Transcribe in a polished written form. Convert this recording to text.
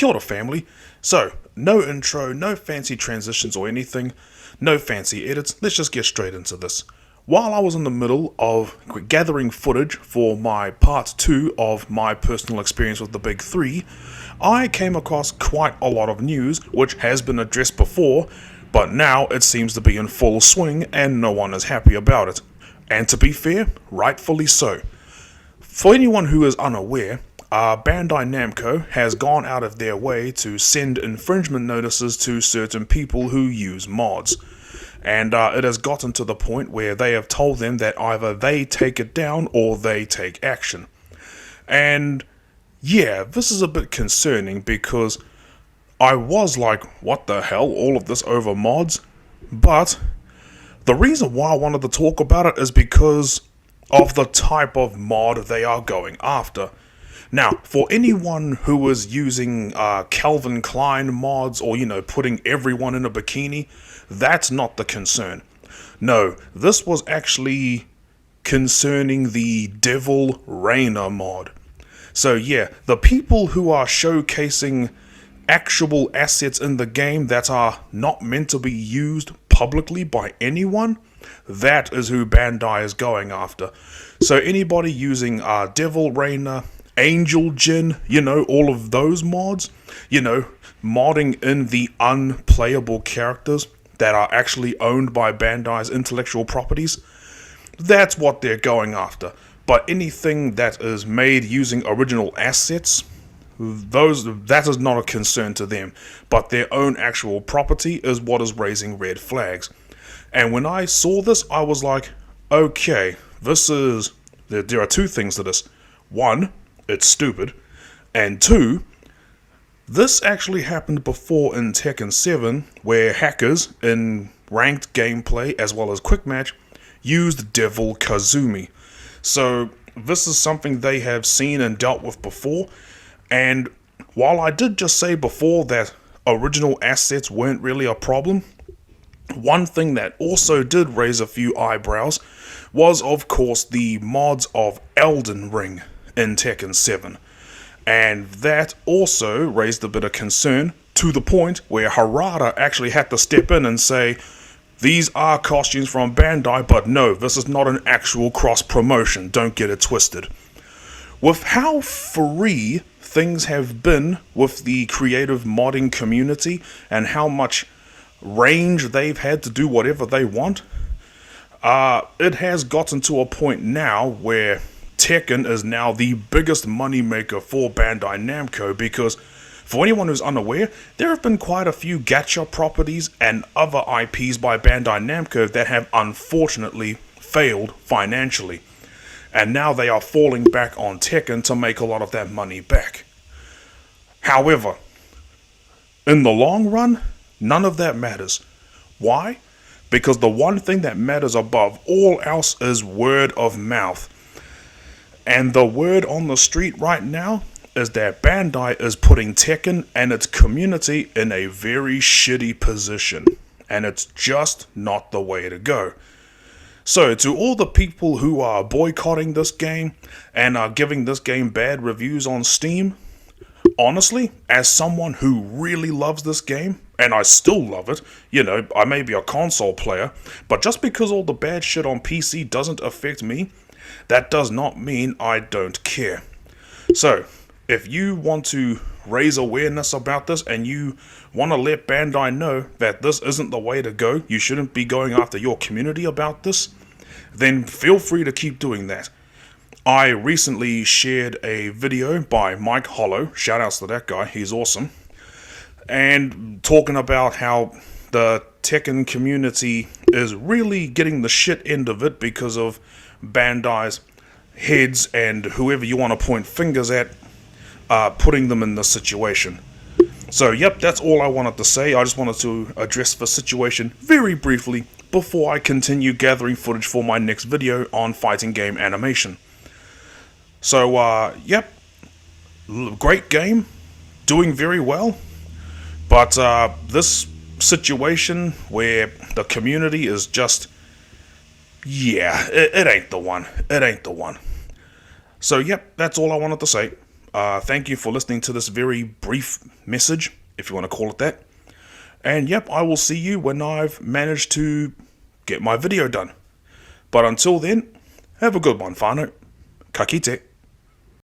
Kia ora family. So, no intro, no fancy transitions or anything, no fancy edits, let's just get straight into this. While I was in the middle of gathering footage for my part 2 of my personal experience with the Big 3, I came across quite a lot of news which has been addressed before, but now it seems to be in full swing and no one is happy about it. And to be fair, rightfully so. For anyone who is unaware, Bandai Namco has gone out of their way to send infringement notices to certain people who use mods. And it has gotten to the point where they have told them that either they take it down or they take action. And yeah, this is a bit concerning because I was like, what the hell, all of this over mods? But the reason why I wanted to talk about it is because of the type of mod they are going after. Now, for anyone who is using Calvin Klein mods or, putting everyone in a bikini, that's not the concern. No, this was actually concerning the Devil Rainer mod. So yeah, the people who are showcasing actual assets in the game that are not meant to be used publicly by anyone, that is who Bandai is going after. So anybody using Devil Rainer, Angel Jin, all of those mods, modding in the unplayable characters that are actually owned by Bandai's intellectual properties, that's what they're going after. But anything that is made using original assets, that is not a concern to them. But their own actual property is what is raising red flags. And when I saw this, I was like, okay, there are two things to this. One, it's stupid, and two, this actually happened before in Tekken 7, where hackers in ranked gameplay as well as quick match used Devil Kazumi. So this is something they have seen and dealt with before, and while I did just say before that original assets weren't really a problem, one thing that also did raise a few eyebrows was of course the mods of Elden Ring in Tekken 7, and that also raised a bit of concern to the point where Harada actually had to step in and say, these are costumes from Bandai, but no, this is not an actual cross promotion, don't get it twisted. With how free things have been with the creative modding community and how much range they've had to do whatever they want, it has gotten to a point now where Tekken is now the biggest moneymaker for Bandai Namco, because for anyone who's unaware, there have been quite a few gacha properties and other IPs by Bandai Namco that have unfortunately failed financially. And now they are falling back on Tekken to make a lot of that money back. However, in the long run, none of that matters. Why? Because the one thing that matters above all else is word of mouth. And the word on the street right now is that Bandai is putting Tekken and its community in a very shitty position. And it's just not the way to go. So to all the people who are boycotting this game and are giving this game bad reviews on Steam, honestly, as someone who really loves this game, and I still love it, I may be a console player, but just because all the bad shit on PC doesn't affect me, that does not mean I don't care. So, if you want to raise awareness about this and you want to let Bandai know that this isn't the way to go, you shouldn't be going after your community about this, then feel free to keep doing that. I recently shared a video by Mike Hollow, shoutouts to that guy, he's awesome, and talking about how the Tekken community is really getting the shit end of it because of Bandai's heads and whoever you want to point fingers at, putting them in this situation. So yep, that's all I wanted to say. I just wanted to address the situation very briefly before I continue gathering footage for my next video on fighting game animation. So yep, great game, doing very well, but this situation where the community is just, yeah, it ain't the one. It ain't the one. So yep, that's all I wanted to say. Thank you for listening to this very brief message, if you want to call it that. And yep, I will see you when I've managed to get my video done. But until then, have a good one, whānau. Ka kite.